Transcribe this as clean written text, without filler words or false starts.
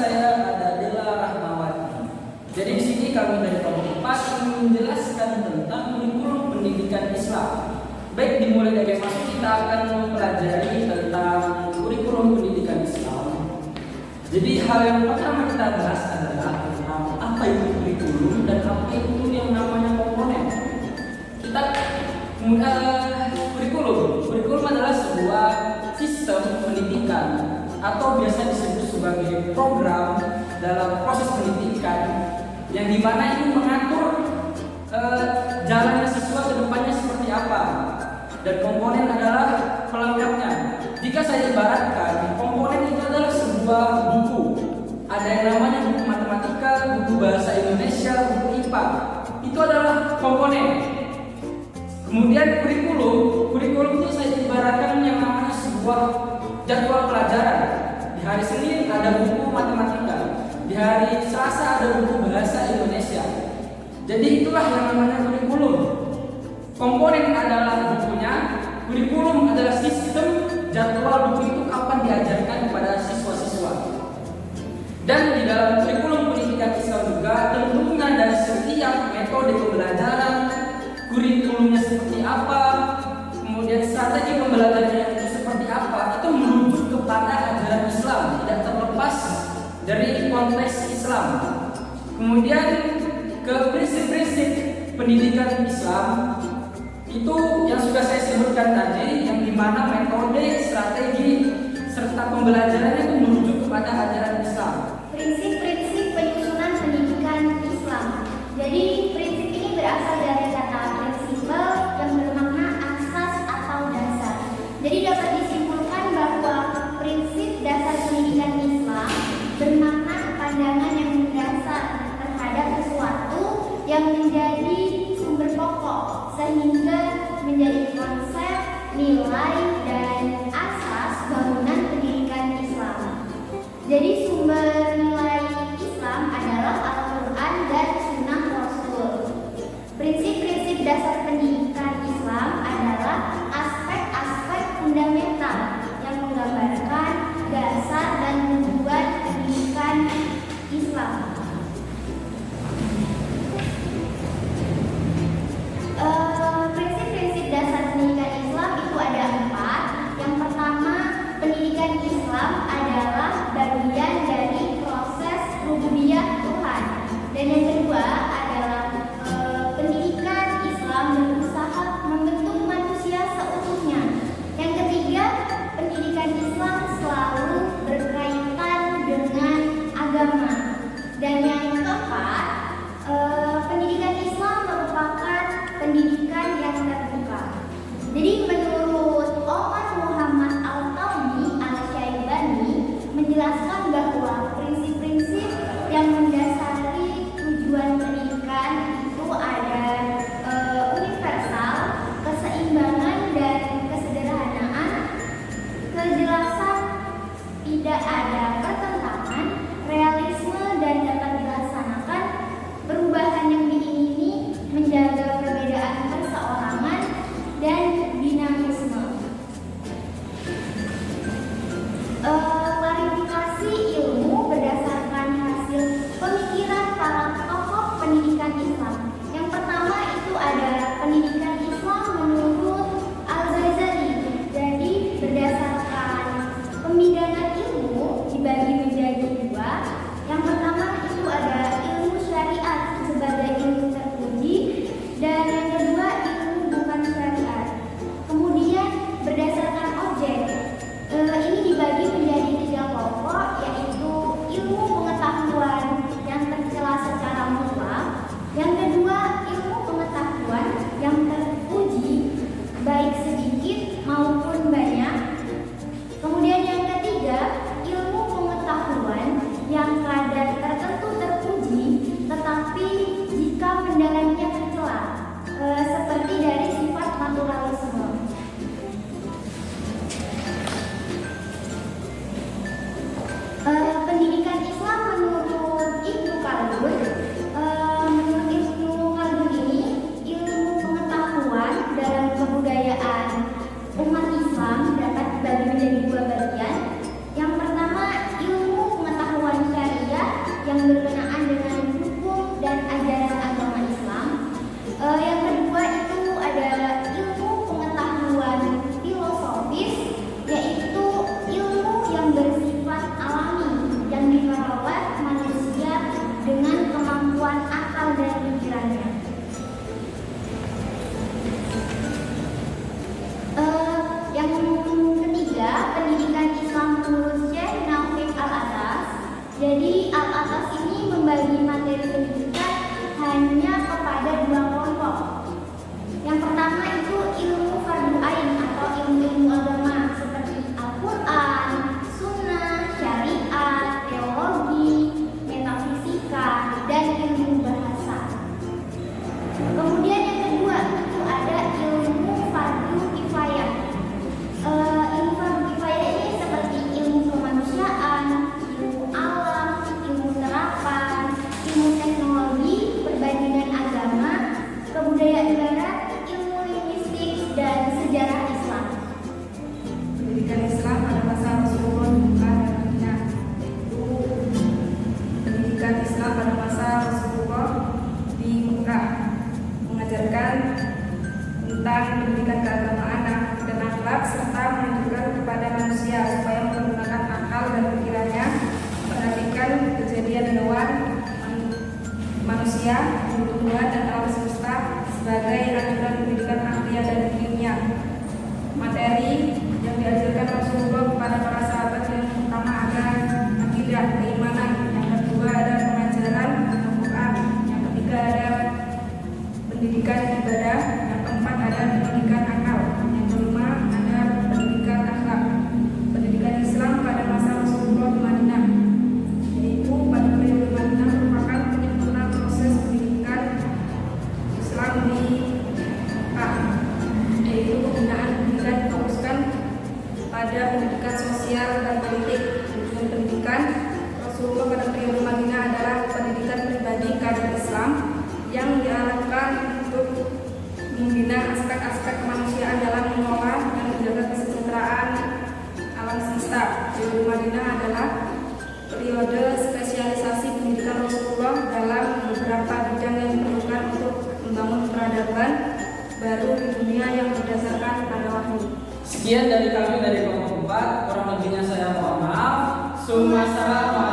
saya ada Dela Rahmawati. Jadi di sini kami dari kelompok 4 ingin menjelaskan tentang kurikulum pendidikan Islam. Baik, dimulai dari masuk kita akan mempelajari tentang kurikulum pendidikan Islam. Jadi hal yang pertama kita bahas adalah tentang apa itu kurikulum dan apa itu yang namanya komponen. Kurikulum adalah sebuah sistem pendidikan atau biasa disebut sebagai program dalam proses pendidikan yang dimana ini mengatur jalannya siswa ke depannya seperti apa, dan komponen adalah pelengkapnya. Jika saya ibaratkan, komponen itu adalah sebuah buku. Ada yang namanya buku matematika, buku bahasa Indonesia, buku IPA. Itu adalah komponen. Kemudian kurikulum itu saya ibaratkan yang namanya sebuah jadwal pelajaran. Di hari Senin ada buku matematika, di hari Selasa ada buku bahasa Indonesia. Jadi itulah yang namanya kurikulum. Komponen adalah bukunya, kurikulum adalah sistem jadwal buku itu kapan diajarkan kepada siswa-siswa. Dan di dalam kurikulum pendidikan Islam juga tentunya dari setiap metode pembelajaran, kurikulumnya seperti apa, kemudian strategi pembelajarannya itu seperti apa, itu merujuk kepada ajaran Islam, tidak terlepas dari konteks Islam. Kemudian ke prinsip-prinsip pendidikan Islam itu yang sudah saya sebutkan tadi, yang dimana metode, strategi, serta pembelajarannya itu merujuk kepada ajaran Islam. Prinsip-prinsip penyusunan pendidikan Islam. Jadi prinsip ini berasal dari kata prinsipal yang bermakna asas atau dasar. Jadi dapat disimpulkan bahwa prinsip dasar pendidikan Islam bermakna pandangan yang mendasar terhadap sesuatu yang menjadi sumber pokok sehingga menjadi konsep, nilai, dan asas bangunan pendidikan Islam. Jadi sumber nilai Islam adalah Al-Quran dan Sunnah Rasul. Prinsip-prinsip dasar pendidikan Islam adalah aspek-aspek fundamental yang menggambarkan dasar dan tujuan pendidikan Islam. Prinsip-prinsip dasar pendidikan Islam itu ada 4. Yang pertama, pendidikan Islam adalah bagian dari proses rububiyah Tuhan. Dan yang kedua adalah pendidikan Islam berusaha membentuk manusia seutuhnya. Yang ketiga, pendidikan Islam selalu berkaitan dengan agama. Dan yang keempat, pendidikan Islam merupakan pendidikan yang terbuka. Jadi menurut Omar Muhammad Al-Tawni Al-Syaibani menjelaskan bahwa prinsip-prinsip yang mendasari tujuan pendidikan itu ada universal, keseimbangan dan kesederhanaan, kejelasan, tidak ada pertentangan, realisme dan dapat dilaksanakan, perubahan yang diingini, menjaga perbedaan perseorangan, dan dinamisme. Klarifikasi ilmu berdasarkan hasil pemikiran para tokoh pendidikan Islam. Yang pertama itu ada pendidikan Islam menurut Al-Ghazali. Jadi berdasarkan pemidanaan ilmu dibagi menjadi 2. Yang pertama itu ada ilmu syariat sebagai ilmu terpuji, dan yang kedua ilmu bukan syariat. Kemudian berdasarkan objek, ini dibagi menjadi 3 kelompok, yaitu ilmu pengetahuan yang tercela secara mutlak, yang kedua ilmu pengetahuan yang terpuji baik sedikit maupun banyak, kemudian yang ketiga ilmu pengetahuan yang kadar tertentu terpuji tetapi jika pendalamannya tercela, seperti dari sifat naturalisme. Pendidikan Islam Jadi Al-Atas ini membagi materi pendidikan hanya kepada dua kelompok. Yang pertama itu ilmu fardhu ain atau ilmu agama seperti Al-Quran, Sunnah, Syariat, Teologi, Metafisika, dan ilmu bahasa. Kemudian yang kedua itu ada ilmu fardhu kifayah. Ilmu fardhu kifayah ini seperti ilmu kemanusiaan, ilmu alam, ilmu terapan, ilmu teknologi, perbandingan agama, kebudayaan barat, ilmu linguistik, dan sejarah Islam. Pendidikan Islam pada masa Rasulullah di Mekah dan Madinah. Itu pendidikan Islam pada masa Rasulullah di Mekah mengajarkan tentang pendidikan keagamaan dan akhlak serta menunjukkan kepada manusia supaya menggunakan akal dan pikirannya, memperhatikan kejadian hewan, manusia, tumbuhan dan alam semesta sebagai anjuran pendidikan akhlak dan ilmiah. Materi yang diajarkan Rasulullah kepada para sahabat yang pertama ada akidah, keimanan, yang kedua ada pengajaran Al-Quran, yang ketiga ada pendidikan ibadah, yang keempat ada pendidikan akal, yang kelima ada pendidikan akhlak. Pendidikan Islam pada masa Rasulullah di Madinah, yaitu pada periode Madinah merupakan penyempurna proses pendidikan Islam di Mekah, yaitu pembinaan pendidikan difokuskan pada pendidikan sosial dan politik. Tujuan pendidikan Rasulullah pada periode Madinah adalah pendidikan pribadi kader Islam yang diarahkan untuk membina aspek-aspek kemanusiaan dalam mengelola dan menjaga kesejahteraan alam semesta. Periode Madinah adalah periode spesialisasi pendidikan Rasulullah dalam beberapa bidang yang diperlukan untuk membangun peradaban baru di dunia yang berdasarkan pada wahyu. Sekian dari kami dari kelompok 4, kurang lebihnya saya mohon maaf. Assalamualaikum.